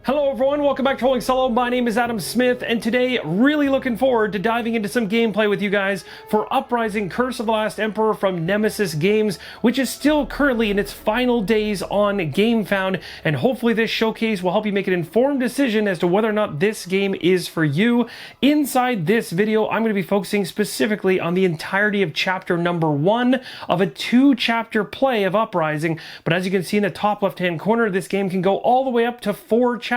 Hello everyone, welcome back to Rolling Solo. My name is Adam Smith, and today really looking forward to diving into some gameplay with you guys for Uprising: Curse of the Last Emperor from Nemesis Games, which is still currently in its final days on GameFound, and hopefully this showcase will help you make an informed decision as to whether or not this game is for you. Inside this video, I'm going to be focusing specifically on the entirety of chapter number 1 of a 2-chapter play of Uprising, but as you can see in the top left-hand corner, this game can go all the way up to 4 chapters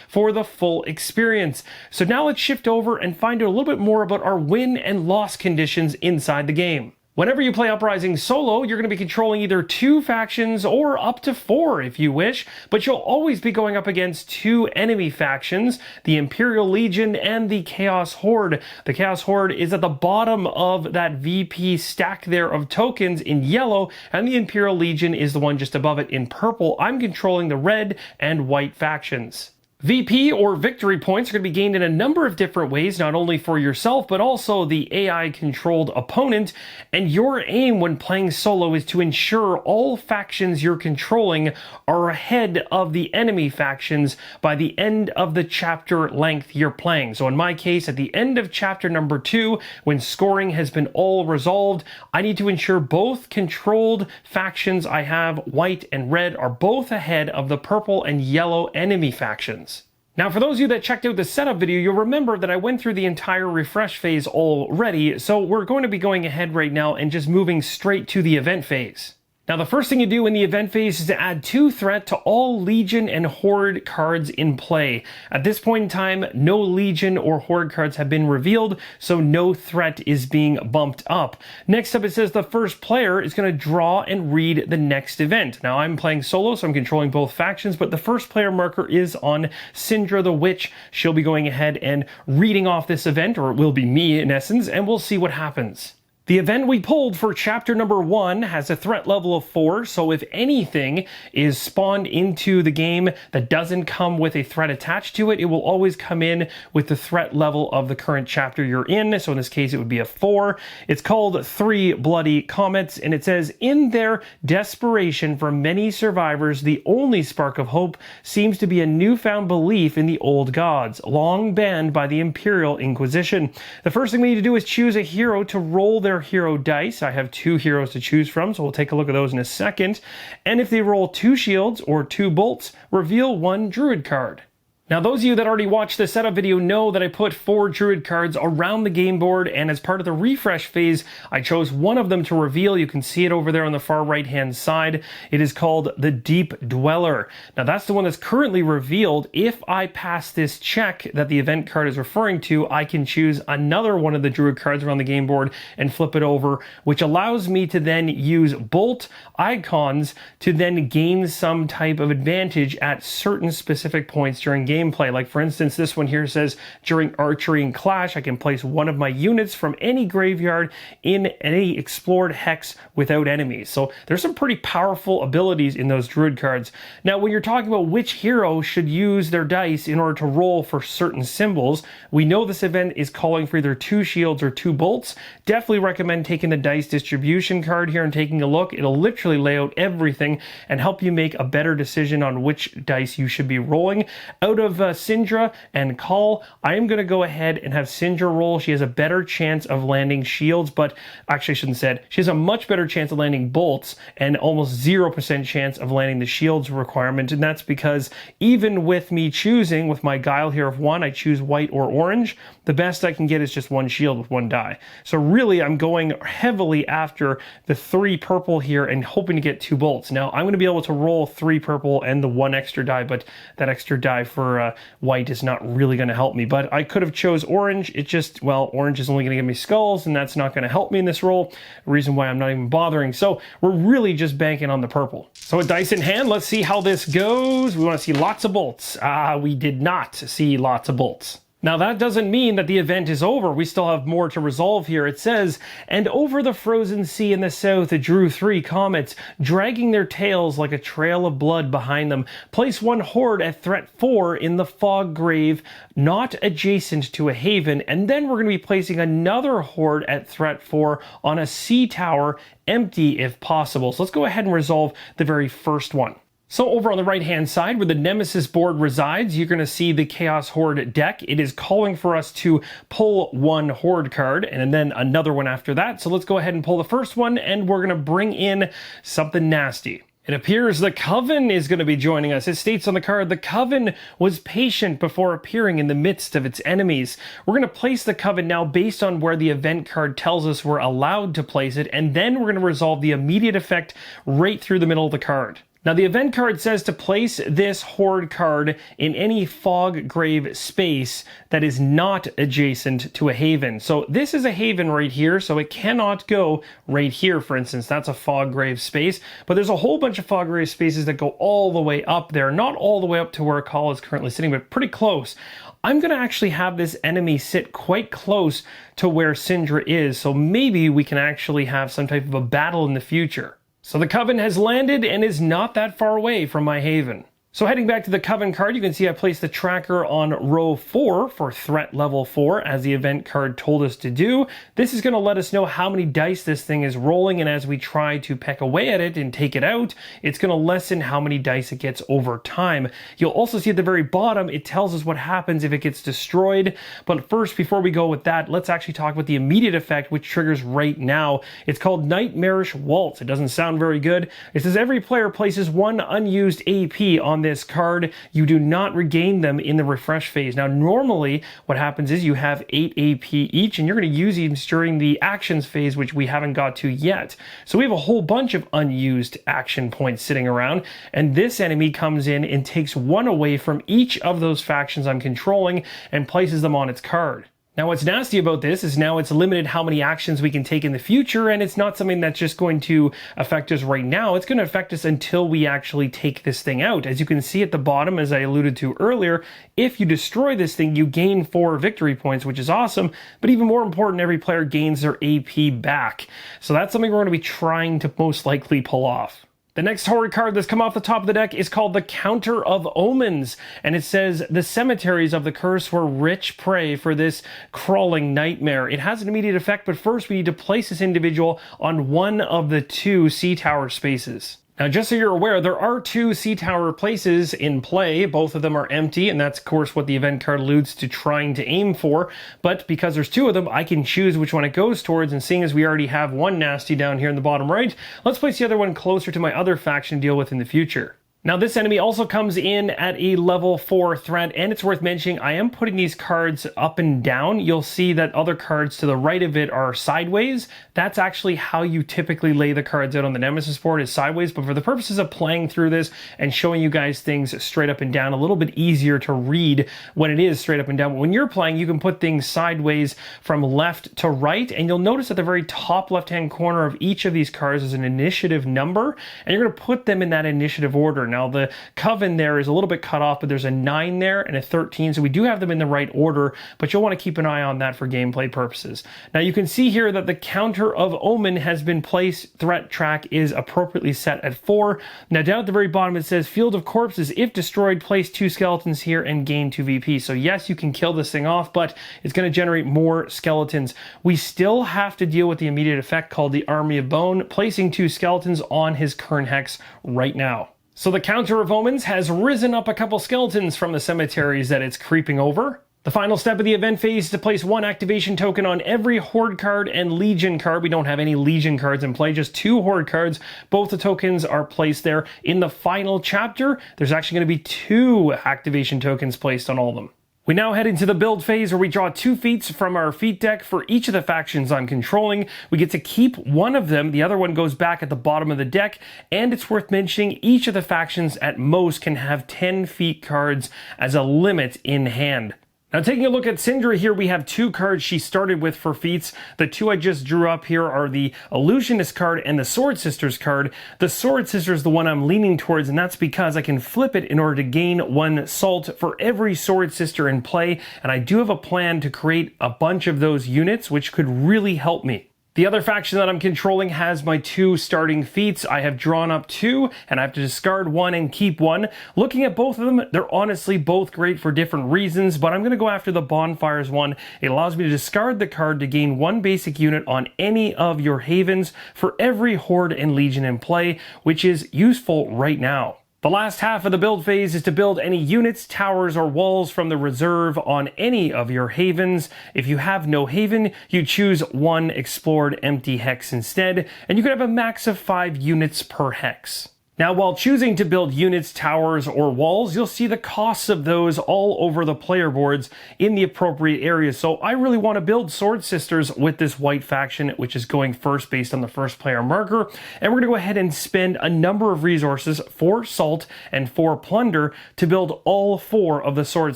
for the full experience. So now let's shift over and find out a little bit more about our win and loss conditions inside the game. Whenever you play Uprising solo, you're going to be controlling either 2 factions or up to 4 if you wish, but you'll always be going up against 2 enemy factions, the Imperial Legion and the Chaos Horde. The Chaos Horde is at the bottom of that VP stack there of tokens in yellow, and the Imperial Legion is the one just above it in purple. I'm controlling the red and white factions. VP, or victory points, are going to be gained in a number of different ways, not only for yourself, but also the AI-controlled opponent, and your aim when playing solo is to ensure all factions you're controlling are ahead of the enemy factions by the end of the chapter length you're playing. So in my case, at the end of chapter number 2, when scoring has been all resolved, I need to ensure both controlled factions I have, white and red, are both ahead of the purple and yellow enemy factions. Now, for those of you that checked out the setup video, you'll remember that I went through the entire refresh phase already, so we're going to be going ahead right now and just moving straight to the event phase. Now, the first thing you do in the event phase is to add 2 threat to all Legion and Horde cards in play. At this point in time, no Legion or Horde cards have been revealed, so no threat is being bumped up. Next up, it says the first player is going to draw and read the next event. Now, I'm playing solo, so I'm controlling both factions, but the first player marker is on Syndra the Witch. She'll be going ahead and reading off this event, or it will be me in essence, and we'll see what happens. The event we pulled for chapter number 1 has a threat level of 4, so if anything is spawned into the game that doesn't come with a threat attached to it, it will always come in with the threat level of the current chapter you're in. So in this case, it would be a 4. It's called 3 Bloody Comets, and it says, in their desperation for many survivors, the only spark of hope seems to be a newfound belief in the old gods, long banned by the Imperial Inquisition. The first thing we need to do is choose a hero to roll their hero dice. I have 2 heroes to choose from, so we'll take a look at those in a second. And if they roll 2 shields or 2 bolts, reveal 1 druid card. Now, those of you that already watched the setup video know that I put 4 druid cards around the game board, and as part of the refresh phase, I chose one of them to reveal. You can see it over there on the far right-hand side. It is called the Deep Dweller. Now, that's the one that's currently revealed. If I pass this check that the event card is referring to, I can choose another one of the druid cards around the game board and flip it over, which allows me to then use bolt icons to then gain some type of advantage at certain specific points during gameplay. Like for instance, this one here says during archery and clash, I can place one of my units from any graveyard in any explored hex without enemies. So there's some pretty powerful abilities in those druid cards. Now, when you're talking about which hero should use their dice in order to roll for certain symbols, we know this event is calling for either 2 shields or 2 bolts. Definitely recommend taking the dice distribution card here and taking a look. It'll literally lay out everything and help you make a better decision on which dice you should be rolling. Out of Syndra and Call, I am going to go ahead and have Syndra roll. She has a better chance of landing shields, but actually I shouldn't say it. She has a much better chance of landing bolts and almost 0% chance of landing the shields requirement, and that's because even with me choosing, with my guile here of 1, I choose white or orange, the best I can get is just 1 shield with 1 die. So really, I'm going heavily after the 3 purple here and hoping to get 2 bolts. Now, I'm going to be able to roll 3 purple and the 1 extra die, but that extra die for white is not really going to help me. But I could have chose orange. It just, well, orange is only going to give me skulls, and that's not going to help me in this roll. Reason why I'm not even bothering. So we're really just banking on the purple. So with dice in hand, let's see how this goes. We want to see lots of bolts. We did not see lots of bolts. Now, that doesn't mean that the event is over. We still have more to resolve here. It says, and over the frozen sea in the south, it drew 3 comets, dragging their tails like a trail of blood behind them. Place 1 horde at threat 4 in the fog grave, not adjacent to a haven. And then we're going to be placing another horde at threat 4 on a sea tower, empty if possible. So let's go ahead and resolve the very first one. So over on the right-hand side where the Nemesis board resides, you're going to see the Chaos Horde deck. It is calling for us to pull one Horde card and then another one after that. So let's go ahead and pull the first one, and we're going to bring in something nasty. It appears the Coven is going to be joining us. It states on the card, the Coven was patient before appearing in the midst of its enemies. We're going to place the Coven now based on where the event card tells us we're allowed to place it, and then we're going to resolve the immediate effect right through the middle of the card. Now the event card says to place this Horde card in any fog grave space that is not adjacent to a haven. So this is a haven right here, so it cannot go right here, for instance. That's a fog grave space, but there's a whole bunch of fog grave spaces that go all the way up there. Not all the way up to where Call is currently sitting, but pretty close. I'm going to actually have this enemy sit quite close to where Syndra is, so maybe we can actually have some type of a battle in the future. So the Coven has landed and is not that far away from my haven. So heading back to the Coven card, you can see I placed the tracker on row 4 for threat level 4, as the event card told us to do. This is going to let us know how many dice this thing is rolling, and as we try to peck away at it and take it out, it's going to lessen how many dice it gets over time. You'll also see at the very bottom, it tells us what happens if it gets destroyed. But first, before we go with that, let's actually talk about the immediate effect, which triggers right now. It's called Nightmarish Waltz. It doesn't sound very good. It says every player places one unused AP on this card. You do not regain them in the refresh phase. Now normally what happens is you have 8 AP each, and you're going to use these during the actions phase, which we haven't got to yet. So we have a whole bunch of unused action points sitting around, and this enemy comes in and takes one away from each of those factions I'm controlling and places them on its card. Now what's nasty about this is now it's limited how many actions we can take in the future, and it's not something that's just going to affect us right now. It's going to affect us until we actually take this thing out. As you can see at the bottom, as I alluded to earlier, if you destroy this thing, you gain 4 victory points, which is awesome, but even more important, every player gains their AP back. So that's something we're going to be trying to most likely pull off. The next Horde card that's come off the top of the deck is called the Counter of Omens, and it says the cemeteries of the curse were rich prey for this crawling nightmare. It has an immediate effect, but first we need to place this individual on one of the 2 sea tower spaces. Now, just so you're aware, there are 2 sea tower places in play. Both of them are empty, and that's, of course, what the event card alludes to trying to aim for. But because there's 2 of them, I can choose which one it goes towards, and seeing as we already have one nasty down here in the bottom right, let's place the other one closer to my other faction to deal with in the future. Now this enemy also comes in at a level 4 threat, and it's worth mentioning I am putting these cards up and down. You'll see that other cards to the right of it are sideways. That's actually how you typically lay the cards out on the Nemesis board, is sideways, but for the purposes of playing through this and showing you guys things straight up and down, a little bit easier to read when it is straight up and down. But when you're playing, you can put things sideways from left to right, and you'll notice at the very top left-hand corner of each of these cards is an initiative number, and you're going to put them in that initiative order. Now, the Coven there is a little bit cut off, but there's a 9 there and a 13, so we do have them in the right order, but you'll want to keep an eye on that for gameplay purposes. Now, you can see here that the Counter of Omen has been placed. Threat track is appropriately set at 4. Now, down at the very bottom, it says Field of Corpses. If destroyed, place 2 skeletons here and gain 2 VP. So yes, you can kill this thing off, but it's going to generate more skeletons. We still have to deal with the immediate effect called the Army of Bone, placing 2 skeletons on his Kern Hex right now. So the Counter of Omens has risen up a couple skeletons from the cemeteries that it's creeping over. The final step of the event phase is to place 1 activation token on every Horde card and Legion card. We don't have any Legion cards in play, just 2 Horde cards. Both the tokens are placed there. In the final chapter, there's actually going to be 2 activation tokens placed on all of them. We now head into the build phase where we draw 2 feats from our feat deck for each of the factions I'm controlling. We get to keep one of them, the other one goes back at the bottom of the deck, and it's worth mentioning each of the factions at most can have 10 feat cards as a limit in hand. Now, taking a look at Syndra here, we have 2 cards she started with for feats. The 2 I just drew up here are the Illusionist card and the Sword Sisters card. The Sword Sister is the one I'm leaning towards, and that's because I can flip it in order to gain 1 salt for every Sword Sister in play, and I do have a plan to create a bunch of those units, which could really help me. The other faction that I'm controlling has my 2 starting feats. I have drawn up 2, and I have to discard 1 and keep 1. Looking at both of them, they're honestly both great for different reasons, but I'm going to go after the Bonfires one. It allows me to discard the card to gain 1 basic unit on any of your havens for every Horde and Legion in play, which is useful right now. The last half of the build phase is to build any units, towers, or walls from the reserve on any of your havens. If you have no haven, you choose one explored empty hex instead, and you can have a max of 5 units per hex. Now, while choosing to build units, towers, or walls, you'll see the costs of those all over the player boards in the appropriate areas. So I really want to build Sword Sisters with this white faction, which is going first based on the first player marker. And we're going to go ahead and spend a number of resources for salt and for plunder to build all 4 of the Sword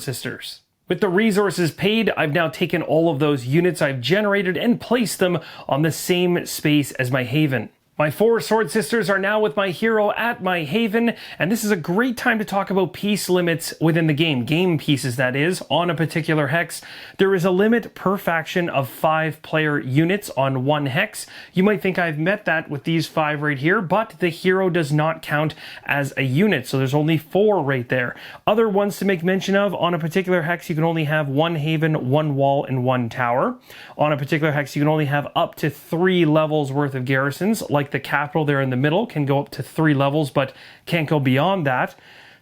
Sisters. With the resources paid, I've now taken all of those units I've generated and placed them on the same space as my haven. My 4 Sword Sisters are now with my hero at my haven, and this is a great time to talk about piece limits within the game pieces that is, on a particular hex. There is a limit per faction of 5 player units on one hex. You might think I've met that with these 5 right here, but the hero does not count as a unit, so there's only 4 right there. Other ones to make mention of, on a particular hex you can only have 1 haven, 1 wall, and 1 tower. On a particular hex you can only have up to 3 levels worth of garrisons, like the capital there in the middle can go up to 3 levels, but can't go beyond that.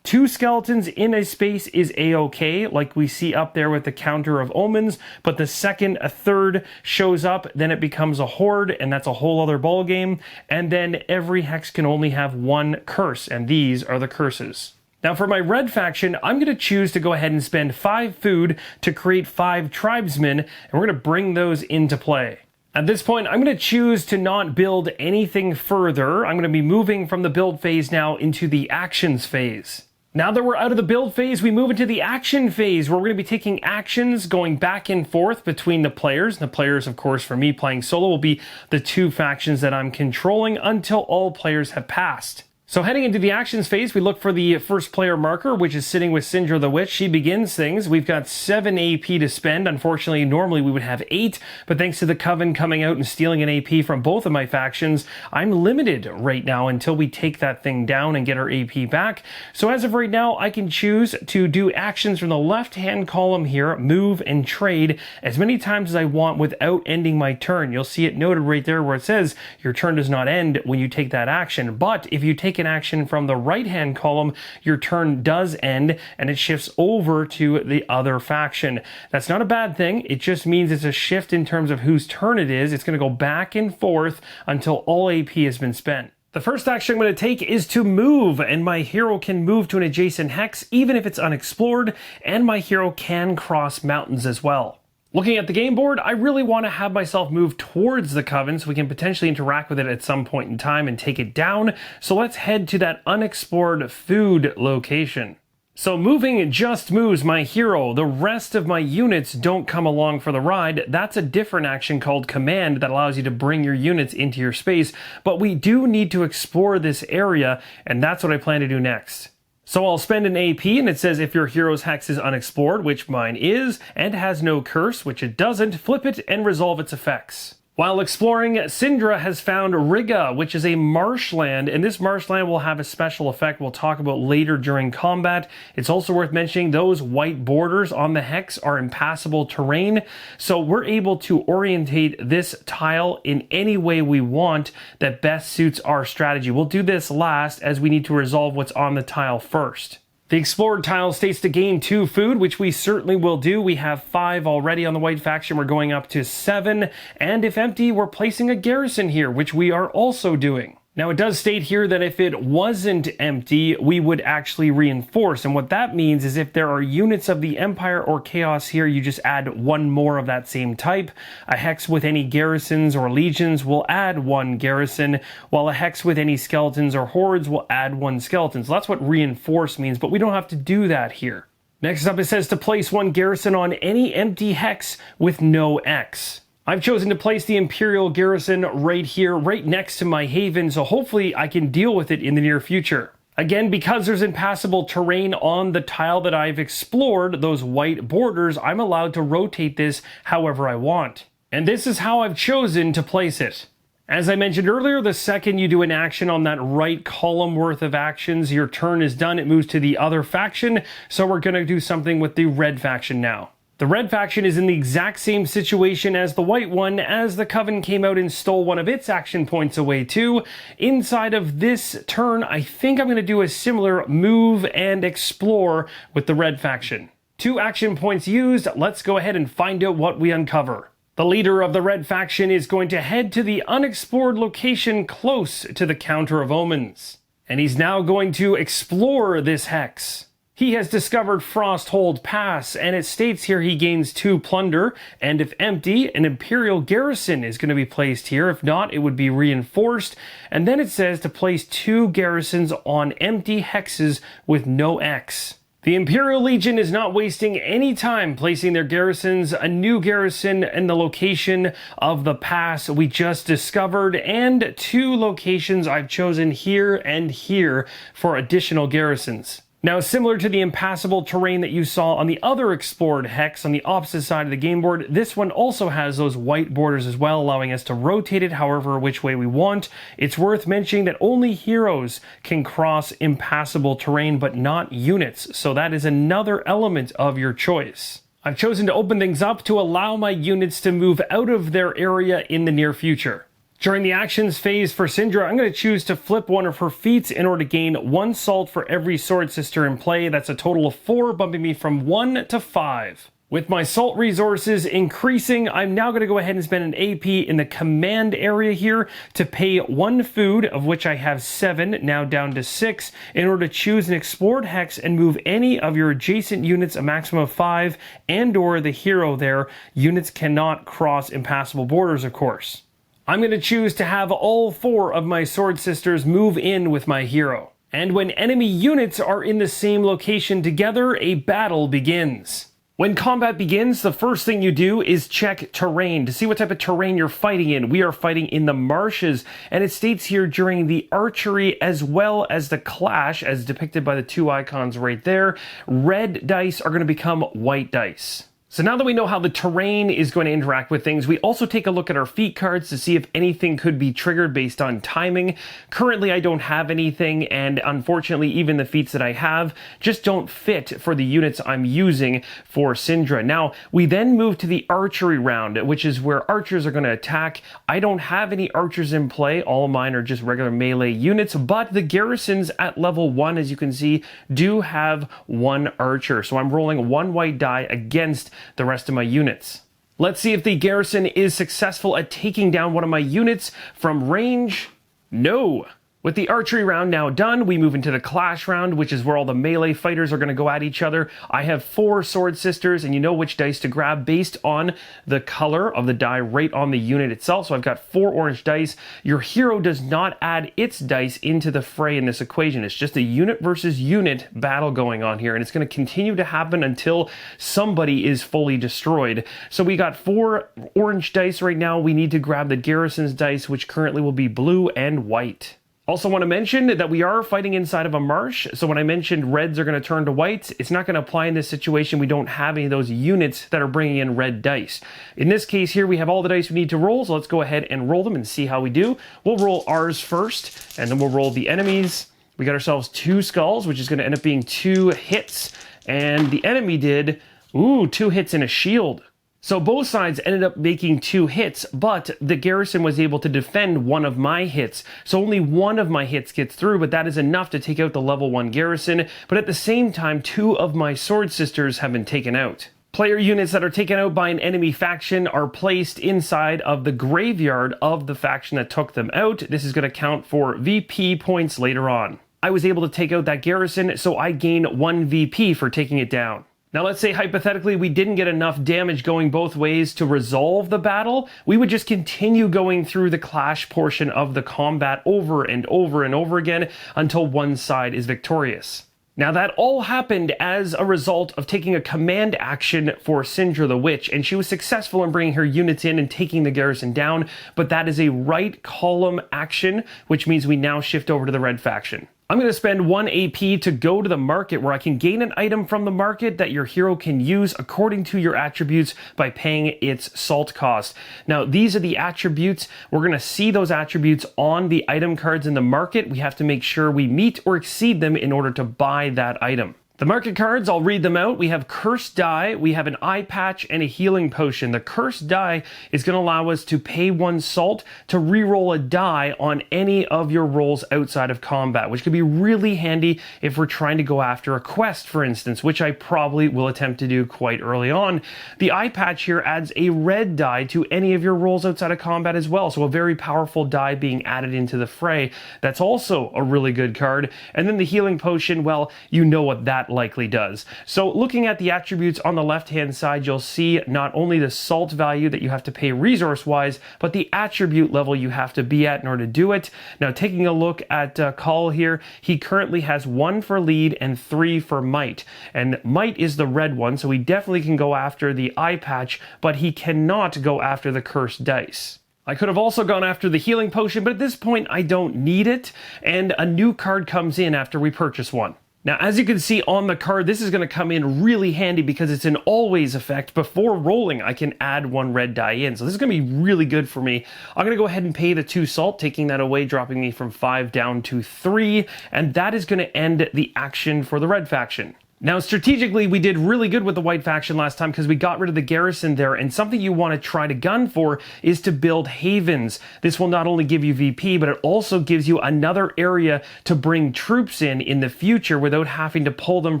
2 skeletons in a space is a-okay, like we see up there with the counter of omens, but the second a third shows up, then it becomes a horde, and that's a whole other ball game. And then every hex can only have 1 curse, and these are the curses. Now for my red faction, I'm going to choose to go ahead and spend 5 food to create 5 tribesmen, and we're going to bring those into play. At this point, I'm going to choose to not build anything further. I'm going to be moving from the build phase now into the actions phase. Now that we're out of the build phase, we move into the action phase, where we're going to be taking actions, going back and forth between the players. And the players, of course, for me playing solo, will be the 2 factions that I'm controlling until all players have passed. So heading into the actions phase, we look for the first player marker, which is sitting with Syndra the Witch. She begins things. We've got 7 AP to spend. Unfortunately, normally we would have 8, but thanks to the Coven coming out and stealing an AP from both of my factions, I'm limited right now until we take that thing down and get our AP back. So as of right now, I can choose to do actions from the left-hand column here, move and trade, as many times as I want without ending my turn. You'll see it noted right there where it says your turn does not end when you take that action, but if you take an action from the right hand column, your turn does end and it shifts over to the other faction. That's not a bad thing. It just means it's a shift in terms of whose turn it is. It's going to go back and forth until all AP has been spent. The first action I'm going to take is to move, and my hero can move to an adjacent hex even if it's unexplored, and my hero can cross mountains as well. Looking at the game board, I really want to have myself move towards the Coven so we can potentially interact with it at some point in time and take it down. So let's head to that unexplored food location. So moving just moves my hero. The rest of my units don't come along for the ride. That's a different action called command that allows you to bring your units into your space. But we do need to explore this area, and that's what I plan to do next. So I'll spend an AP, and it says if your hero's hex is unexplored, which mine is, and has no curse, which it doesn't, flip it and resolve its effects. While exploring, Syndra has found Riga, which is a marshland, and this marshland will have a special effect we'll talk about later during combat. It's also worth mentioning those white borders on the hex are impassable terrain, so we're able to orientate this tile in any way we want that best suits our strategy. We'll do this last as we need to resolve what's on the tile first. The explored tile states to gain 2 food, which we certainly will do. We have 5 already on the white faction. We're going up to 7. And if empty, we're placing a garrison here, which we are also doing. Now it does state here that if it wasn't empty, we would actually reinforce. And what that means is if there are units of the Empire or Chaos here, you just add 1 more of that same type. A hex with any garrisons or legions will add 1 garrison, while a hex with any skeletons or hordes will add 1 skeleton. So that's what reinforce means, but we don't have to do that here. Next up, it says to place 1 garrison on any empty hex with no X. I've chosen to place the Imperial Garrison right here, right next to my haven, so hopefully I can deal with it in the near future. Again, because there's impassable terrain on the tile that I've explored, those white borders, I'm allowed to rotate this however I want. And this is how I've chosen to place it. As I mentioned earlier, the second you do an action on that right column worth of actions, your turn is done. It moves to the other faction, so we're going to do something with the red faction now. The red faction is in the exact same situation as the white one, as the Coven came out and stole one of its action points away too. Inside of this turn, I think I'm going to do a similar move and explore with the red faction. 2 action points used, let's go ahead and find out what we uncover. The leader of the red faction is going to head to the unexplored location close to the Counter of Omens. And he's now going to explore this hex. He has discovered Frosthold Pass, and it states here he gains 2 plunder, and if empty, an Imperial garrison is going to be placed here. If not, it would be reinforced. And then it says to place 2 garrisons on empty hexes with no X. The Imperial Legion is not wasting any time placing their garrisons. A new garrison in the location of the pass we just discovered, and 2 locations I've chosen here and here for additional garrisons. Now, similar to the impassable terrain that you saw on the other explored hex on the opposite side of the game board, this one also has those white borders as well, allowing us to rotate it however which way we want. It's worth mentioning that only heroes can cross impassable terrain, but not units, so that is another element of your choice. I've chosen to open things up to allow my units to move out of their area in the near future. During the actions phase for Syndra, I'm going to choose to flip one of her feats in order to gain 1 salt for every Sword Sister in play. That's a total of 4, bumping me from 1 to 5. With my salt resources increasing, I'm now going to go ahead and spend an AP in the command area here to pay 1 food, of which I have 7, now down to 6, in order to choose an explored hex and move any of your adjacent units a maximum of 5, and or the hero there. Units cannot cross impassable borders, of course. I'm going to choose to have all 4 of my Sword Sisters move in with my hero. And when enemy units are in the same location together, a battle begins. When combat begins, the first thing you do is check terrain to see what type of terrain you're fighting in. We are fighting in the marshes, and it states here during the archery as well as the clash, as depicted by the 2 icons right there, red dice are going to become white dice. So now that we know how the terrain is going to interact with things, we also take a look at our feat cards to see if anything could be triggered based on timing. Currently, I don't have anything, and unfortunately, even the feats that I have just don't fit for the units I'm using for Syndra. Now, we then move to the archery round, which is where archers are going to attack. I don't have any archers in play. All of mine are just regular melee units, but the garrisons at level 1, as you can see, do have 1 archer. So I'm rolling 1 white die against the rest of my units. Let's see if the garrison is successful at taking down one of my units from range. No. With the archery round now done, we move into the clash round, which is where all the melee fighters are going to go at each other. I have 4 Sword Sisters, and you know which dice to grab based on the color of the die right on the unit itself. So I've got 4 orange dice. Your hero does not add its dice into the fray in this equation. It's just a unit versus unit battle going on here, and it's going to continue to happen until somebody is fully destroyed. So we got 4 orange dice right now. We need to grab the garrison's dice, which currently will be blue and white. Also want to mention that we are fighting inside of a marsh, so when I mentioned reds are going to turn to whites, it's not going to apply in this situation. We don't have any of those units that are bringing in red dice. In this case here, we have all the dice we need to roll, so let's go ahead and roll them and see how we do. We'll roll ours first, and then we'll roll the enemies. We got ourselves 2 skulls, which is going to end up being 2 hits, and the enemy did, 2 hits and a shield. So both sides ended up making 2 hits, but the garrison was able to defend one of my hits. So only one of my hits gets through, but that is enough to take out the level 1 garrison. But at the same time, 2 of my Sword Sisters have been taken out. Player units that are taken out by an enemy faction are placed inside of the graveyard of the faction that took them out. This is going to count for VP points later on. I was able to take out that garrison, so I gain 1 VP for taking it down. Now let's say hypothetically we didn't get enough damage going both ways to resolve the battle. We would just continue going through the clash portion of the combat over and over and over again until one side is victorious. Now that all happened as a result of taking a command action for Syndra the Witch, and she was successful in bringing her units in and taking the garrison down, but that is a right column action, which means we now shift over to the red faction. I'm going to spend 1 AP to go to the market where I can gain an item from the market that your hero can use according to your attributes by paying its salt cost. Now, these are the attributes. We're going to see those attributes on the item cards in the market. We have to make sure we meet or exceed them in order to buy that item. The market cards, I'll read them out. We have Cursed Die, we have an Eye Patch, and a Healing Potion. The Cursed Die is going to allow us to pay 1 salt to reroll a die on any of your rolls outside of combat, which could be really handy if we're trying to go after a quest, for instance, which I probably will attempt to do quite early on. The Eye Patch here adds a red die to any of your rolls outside of combat as well, so a very powerful die being added into the fray. That's also a really good card. And then the Healing Potion, well, you know what that likely does. So looking at the attributes on the left hand side, you'll see not only the salt value that you have to pay resource wise, but the attribute level you have to be at in order to do it. Now taking a look at Call here, he currently has 1 for lead and 3 for might, and might is the red one, so he definitely can go after the Eye Patch, but he cannot go after the Cursed Dice. I could have also gone after the Healing Potion, but at this point I don't need it, and a new card comes in after we purchase one. Now, as you can see on the card, this is going to come in really handy because it's an always effect. Before rolling, I can add 1 red die in. So this is going to be really good for me. I'm going to go ahead and pay the 2 salt, taking that away, dropping me from 5 down to 3. And that is going to end the action for the red faction. Now, strategically, we did really good with the white faction last time because we got rid of the garrison there, and something you want to try to gun for is to build havens. This will not only give you VP, but it also gives you another area to bring troops in the future without having to pull them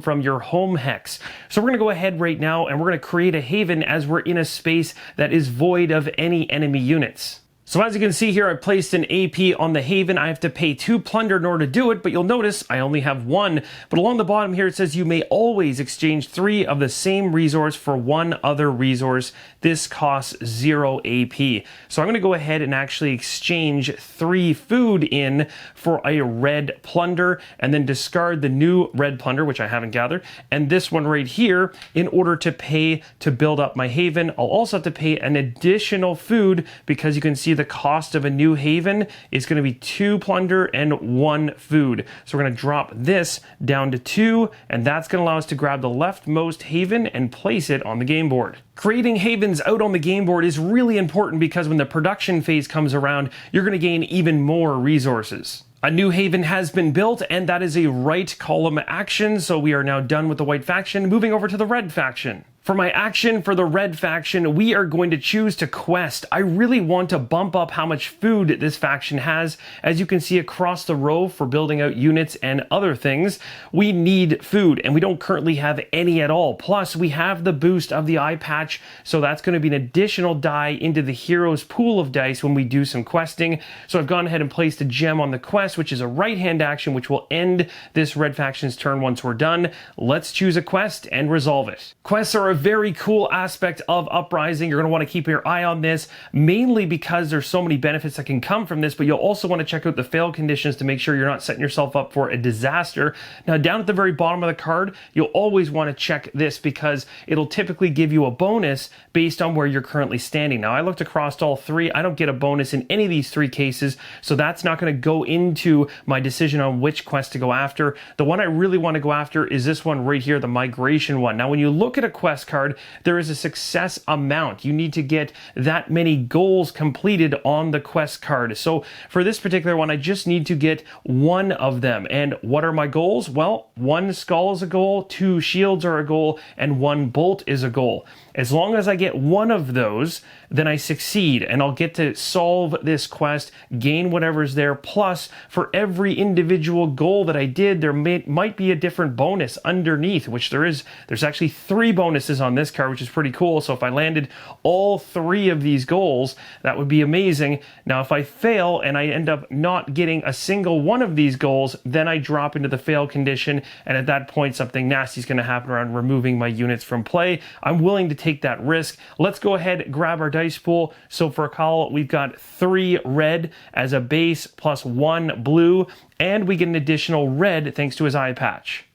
from your home hex. So we're going to go ahead right now, and we're going to create a haven as we're in a space that is void of any enemy units. So as you can see here, I placed an AP on the Haven. I have to pay 2 plunder in order to do it, but you'll notice I only have 1. But along the bottom here, it says you may always exchange 3 of the same resource for 1 other resource. This costs 0 AP. So I'm going to go ahead and actually exchange 3 food in for a red plunder, and then discard the new red plunder, which I haven't gathered, and this one right here in order to pay to build up my Haven. I'll also have to pay an additional food because you can see the cost of a new haven is going to be 2 plunder and 1 food. So we're going to drop this down to 2, and that's going to allow us to grab the leftmost haven and place it on the game board. Creating havens out on the game board is really important because when the production phase comes around, you're going to gain even more resources. A new haven has been built, and that is a right column action, so we are now done with the white faction, moving over to the red faction. For my action for the red faction, we are going to choose to quest. I really want to bump up how much food this faction has. As you can see across the row for building out units and other things, we need food, and we don't currently have any at all. Plus, we have the boost of the Eye Patch, so that's going to be an additional die into the hero's pool of dice when we do some questing. So I've gone ahead and placed a gem on the quest, which is a right-hand action, which will end this red faction's turn once we're done. Let's choose a quest and resolve it. Quests are a very cool aspect of Uprising. You're going to want to keep your eye on this, mainly because there's so many benefits that can come from this, but you'll also want to check out the fail conditions to make sure you're not setting yourself up for a disaster. Now, down at the very bottom of the card, you'll always want to check this because it'll typically give you a bonus based on where you're currently standing. Now, I looked across all 3. I don't get a bonus in any of these 3 cases, so that's not going to go into my decision on which quest to go after. The one I really want to go after is this one right here, the migration one. Now, when you look at a quest card, there is a success amount. You need to get that many goals completed on the quest card. So for this particular one, I just need to get 1 of them. And what are my goals? Well, 1 skull is a goal, 2 shields are a goal, and 1 bolt is a goal. As long as I get 1 of those, then I succeed, and I'll get to solve this quest, gain whatever's there, plus for every individual goal that I did, there might be a different bonus underneath, which there's actually 3 bonuses on this card, which is pretty cool. So if I landed all 3 of these goals, that would be amazing. Now, if I fail and I end up not getting a single one of these goals, then I drop into the fail condition, and at that point, something nasty is going to happen around removing my units from play. I'm willing to take that risk. Let's go ahead, grab our dice pool. So for a call, we've got 3 red as a base plus 1 blue, and we get an additional red thanks to his Eye Patch.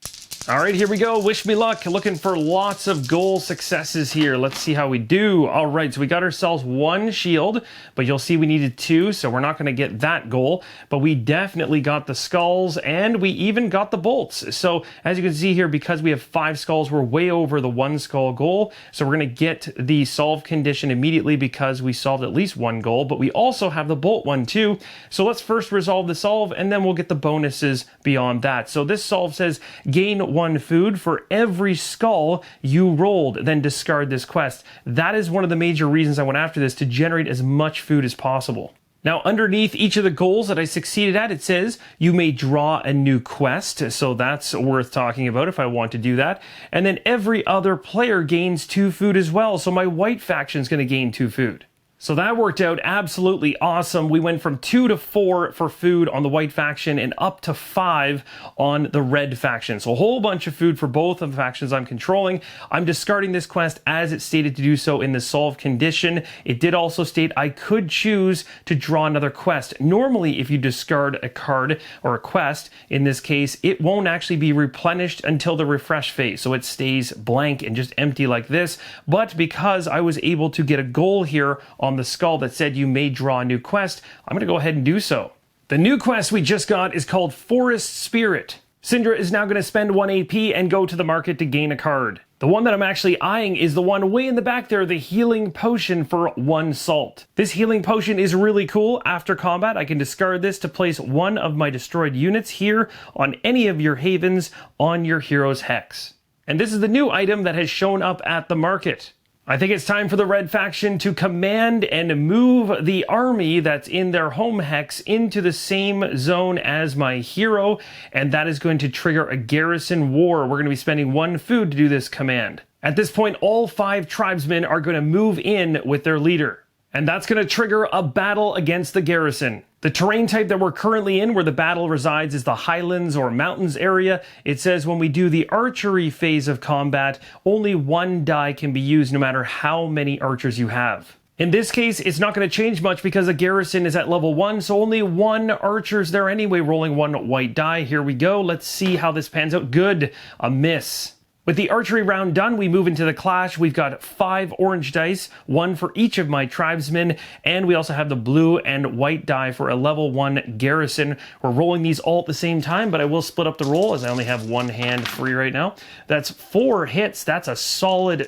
All right, here we go. Wish me luck. Looking for lots of goal successes here. Let's see how we do. All right, so we got ourselves 1 shield, but you'll see we needed 2, so we're not going to get that goal. But we definitely got the skulls, and we even got the bolts. So as you can see here, because we have 5 skulls, we're way over the 1 skull goal. So we're going to get the solve condition immediately because we solved at least 1 goal, but we also have the bolt one too. So let's first resolve the solve, and then we'll get the bonuses beyond that. So this solve says gain one food for every skull you rolled, then discard this quest. That is one of the major reasons I went after this, to generate as much food as possible. Now, underneath each of the goals that I succeeded at, it says you may draw a new quest, so that's worth talking about if I want to do that. And then every other player gains 2 food as well, so my white faction is going to gain 2 food. So that worked out absolutely awesome. We went from 2 to 4 for food on the white faction and up to 5 on the red faction. So a whole bunch of food for both of the factions I'm controlling. I'm discarding this quest as it stated to do so in the solve condition. It did also state I could choose to draw another quest. Normally, if you discard a card or a quest, in this case, it won't actually be replenished until the refresh phase. So it stays blank and just empty like this. But because I was able to get a goal here on the skull that said you may draw a new quest, I'm going to go ahead and do so. The new quest we just got is called Forest Spirit. Syndra is now going to spend 1 AP and go to the market to gain a card. The one that I'm actually eyeing is the one way in the back there, the Healing Potion for 1 salt. This Healing Potion is really cool. After combat, I can discard this to place one of my destroyed units here on any of your havens on your hero's hex. And this is the new item that has shown up at the market. I think it's time for the red faction to command and move the army that's in their home hex into the same zone as my hero, and that is going to trigger a garrison war. We're going to be spending 1 food to do this command. At this point, all 5 tribesmen are going to move in with their leader, and that's going to trigger a battle against the garrison. The terrain type that we're currently in, where the battle resides, is the highlands or mountains area. It says when we do the archery phase of combat, only 1 die can be used no matter how many archers you have. In this case, it's not going to change much because the garrison is at level 1, so only 1 archer's there anyway, rolling 1 white die. Here we go. Let's see how this pans out. Good. A miss. With the archery round done, we move into the clash. We've got 5 orange dice, 1 for each of my tribesmen, and we also have the blue and white die for a level 1 garrison. We're rolling these all at the same time, but I will split up the roll as I only have 1 hand free right now. That's 4 hits. That's a solid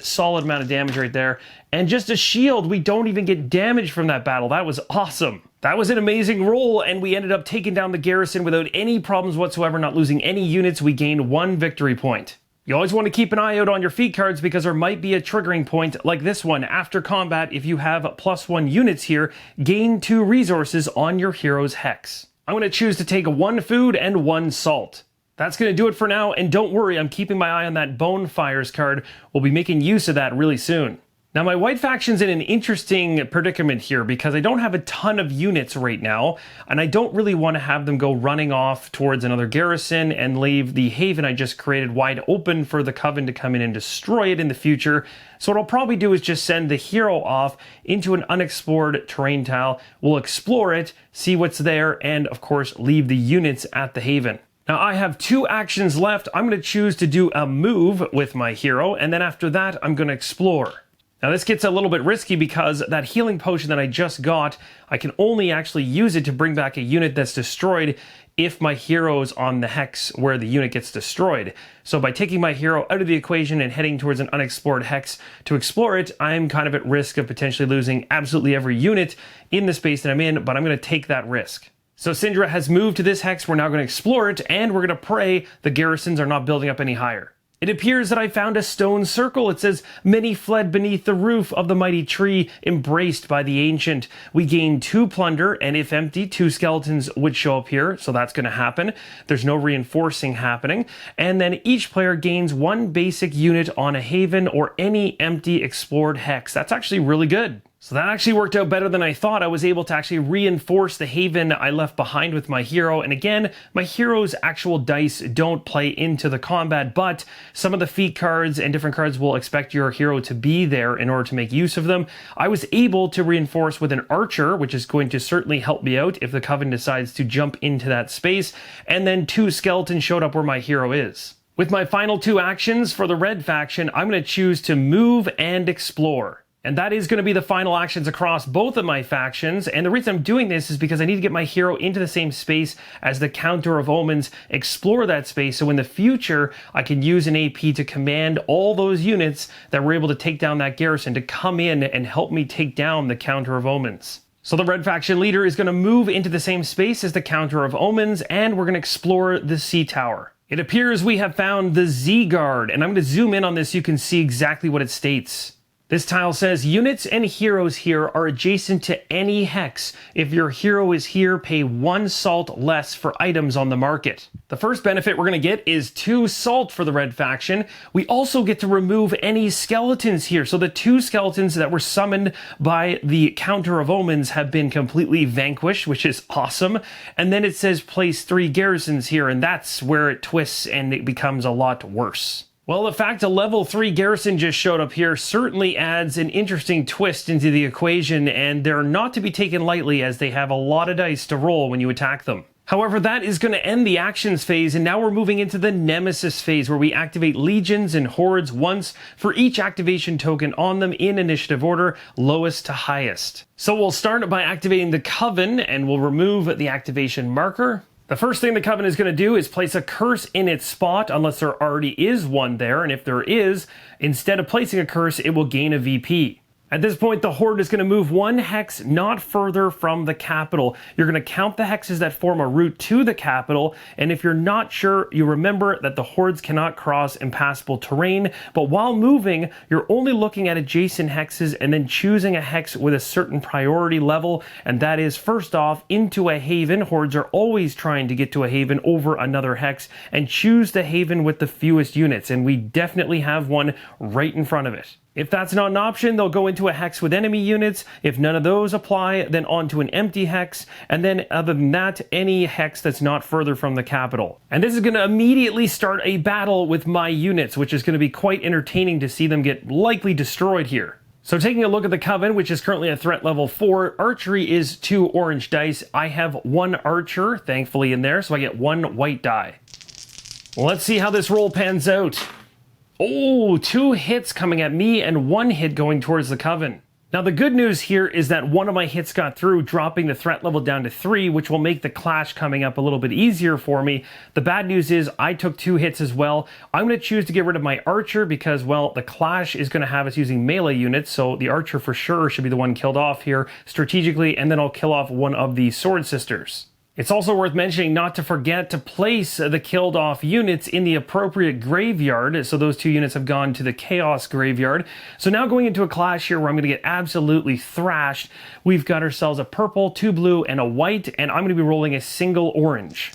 amount of damage right there. And just a shield. We don't even get damage from that battle. That was awesome. That was an amazing roll, and we ended up taking down the garrison without any problems whatsoever, not losing any units. We gained 1 victory point. You always want to keep an eye out on your feat cards because there might be a triggering point like this one. After combat, if you have +1 units here, gain 2 resources on your hero's hex. I'm going to choose to take 1 food and 1 salt. That's going to do it for now, and don't worry, I'm keeping my eye on that Bonfires card. We'll be making use of that really soon. Now, my white faction's in an interesting predicament here because I don't have a ton of units right now, and I don't really want to have them go running off towards another garrison and leave the haven I just created wide open for the Coven to come in and destroy it in the future. So what I'll probably do is just send the hero off into an unexplored terrain tile. We'll explore it, see what's there, and of course leave the units at the haven. Now, I have 2 actions left. I'm going to choose to do a move with my hero, and then after that, I'm going to explore. Now this gets a little bit risky because that healing potion that I just got, I can only actually use it to bring back a unit that's destroyed if my hero's on the hex where the unit gets destroyed. So by taking my hero out of the equation and heading towards an unexplored hex to explore it, I'm kind of at risk of potentially losing absolutely every unit in the space that I'm in, but I'm going to take that risk. So Syndra has moved to this hex, we're now going to explore it, and we're going to pray the garrisons are not building up any higher. It appears that I found a stone circle. It says, many fled beneath the roof of the mighty tree, embraced by the ancient. We gained 2 plunder, and if empty, 2 skeletons would show up here, so that's going to happen. There's no reinforcing happening. And then each player gains 1 basic unit on a haven or any empty explored hex. That's actually really good. So that actually worked out better than I thought. I was able to actually reinforce the haven I left behind with my hero. And again, my hero's actual dice don't play into the combat, but some of the feat cards and different cards will expect your hero to be there in order to make use of them. I was able to reinforce with an archer, which is going to certainly help me out if the Coven decides to jump into that space. And then 2 skeletons showed up where my hero is. With my final 2 actions for the red faction, I'm going to choose to move and explore. And that is going to be the final actions across both of my factions. And the reason I'm doing this is because I need to get my hero into the same space as the Counter of Omens, explore that space, so in the future I can use an AP to command all those units that were able to take down that garrison to come in and help me take down the Counter of Omens. So the red faction leader is going to move into the same space as the Counter of Omens, and we're going to explore the sea tower. It appears we have found the Z Guard, and I'm going to zoom in on this so you can see exactly what it states. This tile says, units and heroes here are adjacent to any hex. If your hero is here, pay 1 salt less for items on the market. The first benefit we're going to get is 2 salt for the red faction. We also get to remove any skeletons here. So the 2 skeletons that were summoned by the Counter of Omens have been completely vanquished, which is awesome. And then it says place 3 garrisons here, and that's where it twists and it becomes a lot worse. Well, the fact a level 3 garrison just showed up here certainly adds an interesting twist into the equation, and they're not to be taken lightly as they have a lot of dice to roll when you attack them. However, that is going to end the actions phase, and now we're moving into the Nemesis phase, where we activate legions and hordes once for each activation token on them in initiative order, lowest to highest. So we'll start by activating the Coven, and we'll remove the activation marker. The first thing the Coven is going to do is place a curse in its spot, unless there already is one there, and if there is, instead of placing a curse, it will gain a VP. At this point, the Horde is going to move 1 hex not further from the capital. You're going to count the hexes that form a route to the capital, and if you're not sure, you remember that the Hordes cannot cross impassable terrain, but while moving, you're only looking at adjacent hexes and then choosing a hex with a certain priority level, and that is, first off, into a haven. Hordes are always trying to get to a haven over another hex, and choose the haven with the fewest units, and we definitely have one right in front of it. If that's not an option, they'll go into a hex with enemy units. If none of those apply, then onto an empty hex. And then other than that, any hex that's not further from the capital. And this is going to immediately start a battle with my units, which is going to be quite entertaining to see them get likely destroyed here. So taking a look at the Coven, which is currently at threat level 4, archery is 2 orange dice. I have 1 archer, thankfully, in there, so I get 1 white die. Well, let's see how this roll pans out. Oh, 2 hits coming at me and 1 hit going towards the Coven. Now the good news here is that one of my hits got through, dropping the threat level down to 3, which will make the clash coming up a little bit easier for me. The bad news is I took 2 hits as well. I'm going to choose to get rid of my archer because, well, the clash is going to have us using melee units, so the archer for sure should be the one killed off here strategically, and then I'll kill off one of the sword sisters. It's also worth mentioning not to forget to place the killed off units in the appropriate graveyard. So those 2 units have gone to the Chaos graveyard. So now going into a clash here where I'm going to get absolutely thrashed. We've got ourselves a purple, 2 blue, and a white, and I'm going to be rolling a single orange.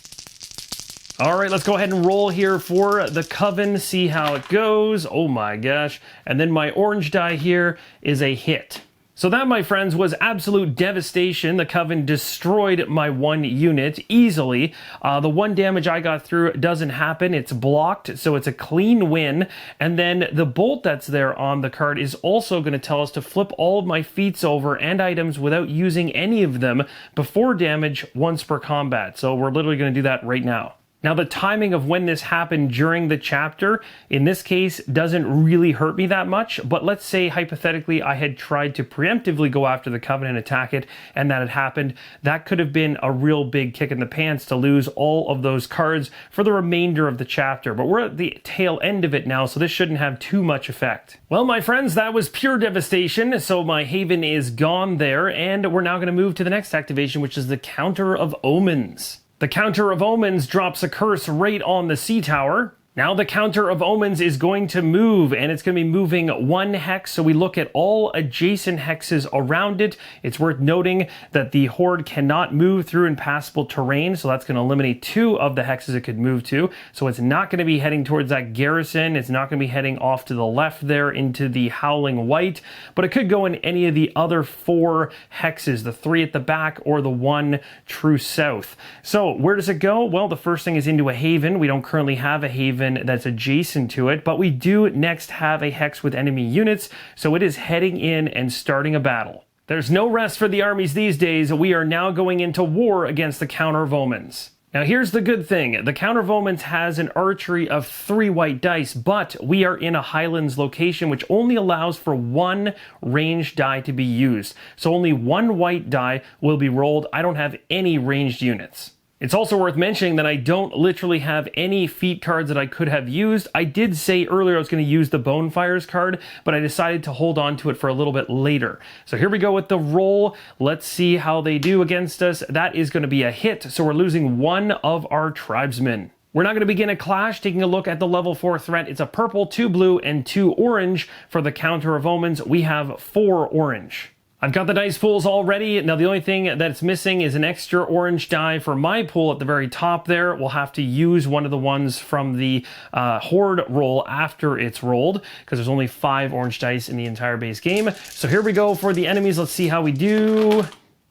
All right, let's go ahead and roll here for the Coven, see how it goes. Oh my gosh. And then my orange die here is a hit. So that, my friends, was absolute devastation. The Coven destroyed my 1 unit easily. The 1 damage I got through doesn't happen. It's blocked, so it's a clean win. And then the bolt that's there on the card is also going to tell us to flip all of my feats over and items without using any of them before damage once per combat. So we're literally going to do that right now. Now, the timing of when this happened during the chapter, in this case, doesn't really hurt me that much, but let's say, hypothetically, I had tried to preemptively go after the Coven and attack it, and that had happened. That could have been a real big kick in the pants to lose all of those cards for the remainder of the chapter, but we're at the tail end of it now, so this shouldn't have too much effect. Well, my friends, that was pure devastation, so my haven is gone there, and we're now going to move to the next activation, which is the Counter of Omens. The Counter of Omens drops a curse right on the sea tower. Now the Counter of Omens is going to move, and it's going to be moving 1 hex, so we look at all adjacent hexes around it. It's worth noting that the Horde cannot move through impassable terrain, so that's going to eliminate 2 of the hexes it could move to. So it's not going to be heading towards that garrison. It's not going to be heading off to the left there into the Howling White, but it could go in any of the other 4 hexes, the 3 at the back or the 1 true south. So where does it go? Well, the first thing is into a haven. We don't currently have a haven that's adjacent to it, but we do next have a hex with enemy units, so it is heading in and starting a battle. There's no rest for the armies these days. We are now going into war against the Counter of Omens. Now here's the good thing. The Counter of Omens has an archery of 3 white dice, but we are in a Highlands location which only allows for 1 ranged die to be used. So only 1 white die will be rolled. I don't have any ranged units. It's also worth mentioning that I don't literally have any feat cards that I could have used. I did say earlier I was going to use the Bonefires card, but I decided to hold on to it for a little bit later. So here we go with the roll. Let's see how they do against us. That is going to be a hit, so we're losing 1 of our tribesmen. We're now going to begin a clash, taking a look at the level 4 threat. It's a purple, 2 blue, and 2 orange. For the counter of omens, we have 4 orange. I've got the dice pools all ready. Now the only thing that's missing is an extra orange die for my pool at the very top there. We'll have to use one of the ones from the horde roll after it's rolled, because there's only 5 orange dice in the entire base game. So here we go for the enemies. Let's see how we do.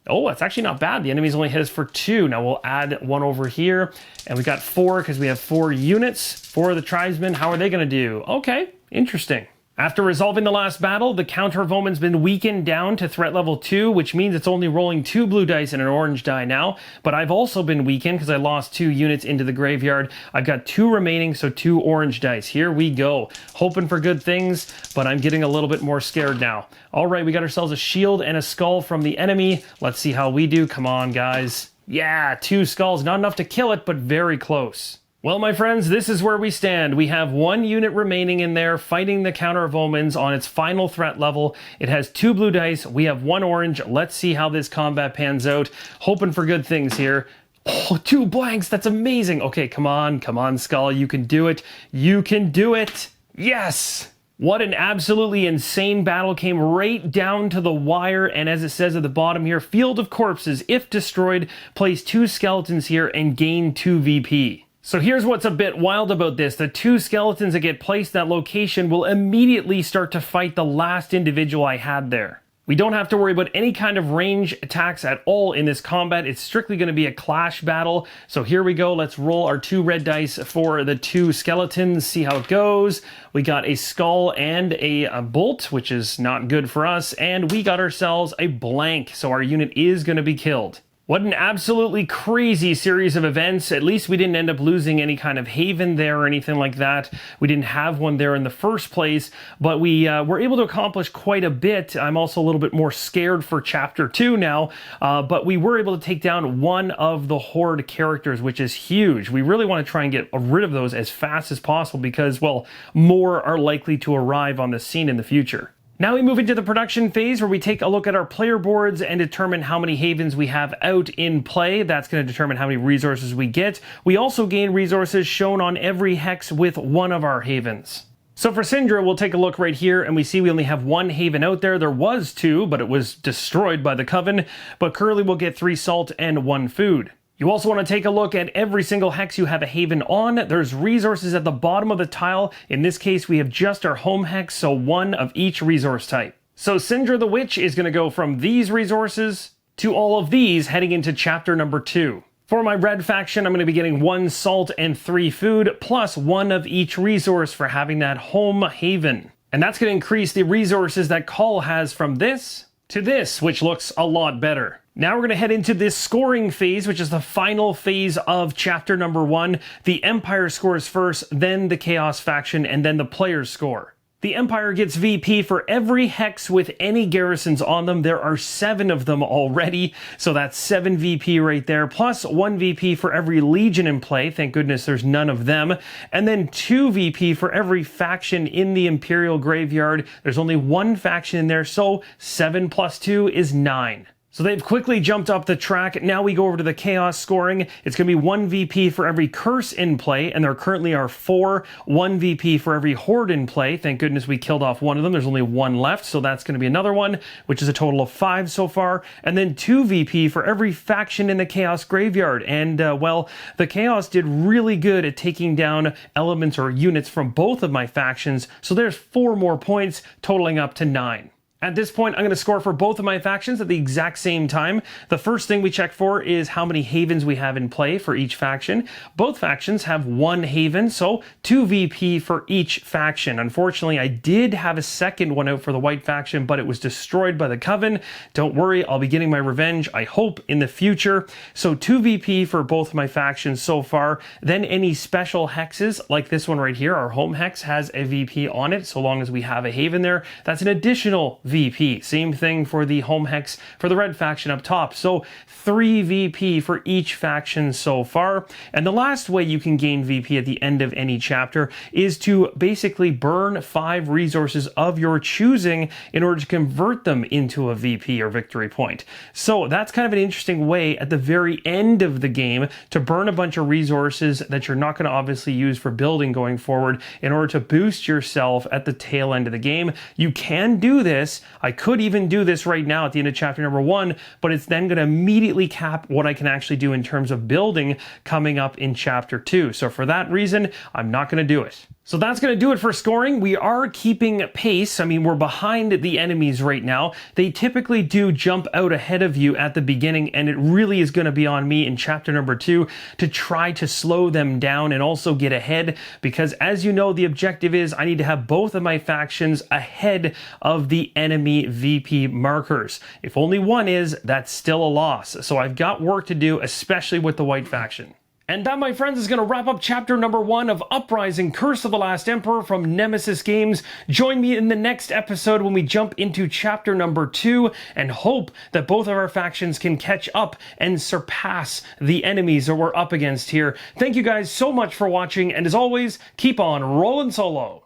Oh, that's actually not bad. The enemies only hit us for 2. Now we'll add 1 over here. And we got 4 because we have 4 units for the tribesmen. How are they going to do? Okay, interesting. After resolving the last battle, the counter of omen's been weakened down to threat level 2, which means it's only rolling 2 blue dice and an orange die now. But I've also been weakened because I lost 2 units into the graveyard. I've got 2 remaining, so 2 orange dice. Here we go. Hoping for good things, but I'm getting a little bit more scared now. All right, we got ourselves a shield and a skull from the enemy. Let's see how we do. Come on, guys. Yeah, 2 skulls. Not enough to kill it, but very close. Well, my friends, this is where we stand. We have 1 unit remaining in there fighting the counter of omens on its final threat level. It has 2 blue dice. We have 1 orange. Let's see how this combat pans out. Hoping for good things here. Oh, 2 blanks. That's amazing. Okay, come on, Skull. You can do it. You can do it. Yes! What an absolutely insane battle. Came right down to the wire, and as it says at the bottom here, Field of Corpses, if destroyed, place 2 skeletons here and gain 2 VP. So here's what's a bit wild about this. The 2 skeletons that get placed in that location will immediately start to fight the last individual I had there. We don't have to worry about any kind of range attacks at all in this combat. It's strictly going to be a clash battle. So here we go. Let's roll our 2 red dice for the 2 skeletons. See how it goes. We got a skull and a bolt, which is not good for us. And we got ourselves a blank. So our unit is going to be killed. What an absolutely crazy series of events. At least we didn't end up losing any kind of haven there or anything like that. We didn't have one there in the first place, but we were able to accomplish quite a bit. I'm also a little bit more scared for Chapter 2 now, but we were able to take down one of the Horde characters, which is huge. We really want to try and get rid of those as fast as possible because, well, more are likely to arrive on the scene in the future. Now we move into the production phase where we take a look at our player boards and determine how many havens we have out in play. That's going to determine how many resources we get. We also gain resources shown on every hex with one of our havens. So for Syndra, we'll take a look right here and we see we only have 1 haven out there. There was 2, but it was destroyed by the Coven. But currently we'll get 3 salt and 1 food. You also want to take a look at every single hex you have a haven on. There's resources at the bottom of the tile. In this case, we have just our home hex, so 1 of each resource type. So Syndra the Witch is going to go from these resources to all of these heading into chapter number 2. For my red faction, I'm going to be getting 1 salt and 3 food, plus 1 of each resource for having that home haven. And that's going to increase the resources that Call has from this to this, which looks a lot better. Now we're going to head into this scoring phase, which is the final phase of chapter number 1. The Empire scores first, then the Chaos faction, and then the players score. The Empire gets VP for every hex with any garrisons on them. There are 7 of them already, so that's 7 VP right there, plus 1 VP for every Legion in play. Thank goodness there's none of them. And then 2 VP for every faction in the Imperial Graveyard. There's only 1 faction in there, so 7 plus 2 is 9. So they've quickly jumped up the track. Now we go over to the Chaos scoring. It's going to be 1 VP for every Curse in play, and there currently are 4. 1 VP for every Horde in play. Thank goodness we killed off one of them. There's only 1 left, so that's going to be another one, which is a total of 5 so far. And then 2 VP for every faction in the Chaos Graveyard. And, well, the Chaos did really good at taking down elements or units from both of my factions, so there's 4 more points, totaling up to 9. At this point, I'm going to score for both of my factions at the exact same time. The first thing we check for is how many havens we have in play for each faction. Both factions have 1 haven, so 2 VP for each faction. Unfortunately, I did have a second one out for the white faction, but it was destroyed by the Coven. Don't worry, I'll be getting my revenge, I hope, in the future. So 2 VP for both my factions so far. Then any special hexes, like this one right here, our home hex has a VP on it, so long as we have a haven there. That's an additional VP. Same thing for the home hex for the red faction up top. So 3 VP for each faction so far. And the last way you can gain VP at the end of any chapter is to basically burn 5 resources of your choosing in order to convert them into a VP or victory point. So that's kind of an interesting way at the very end of the game to burn a bunch of resources that you're not going to obviously use for building going forward in order to boost yourself at the tail end of the game. You can do this. I could even do this right now at the end of chapter number 1, but it's then going to immediately cap what I can actually do in terms of building coming up in chapter 2. So for that reason, I'm not going to do it. So that's going to do it for scoring. We are keeping pace. I mean, we're behind the enemies right now. They typically do jump out ahead of you at the beginning, and it really is going to be on me in chapter number 2 to try to slow them down and also get ahead, because as you know, the objective is I need to have both of my factions ahead of the enemy VP markers. If only one is, that's still a loss. So I've got work to do, especially with the white faction. And that, my friends, is going to wrap up chapter number 1 of Uprising, Curse of the Last Emperor from Nemesis Games. Join me in the next episode when we jump into chapter number 2 and hope that both of our factions can catch up and surpass the enemies that we're up against here. Thank you guys so much for watching, and as always, keep on rolling solo.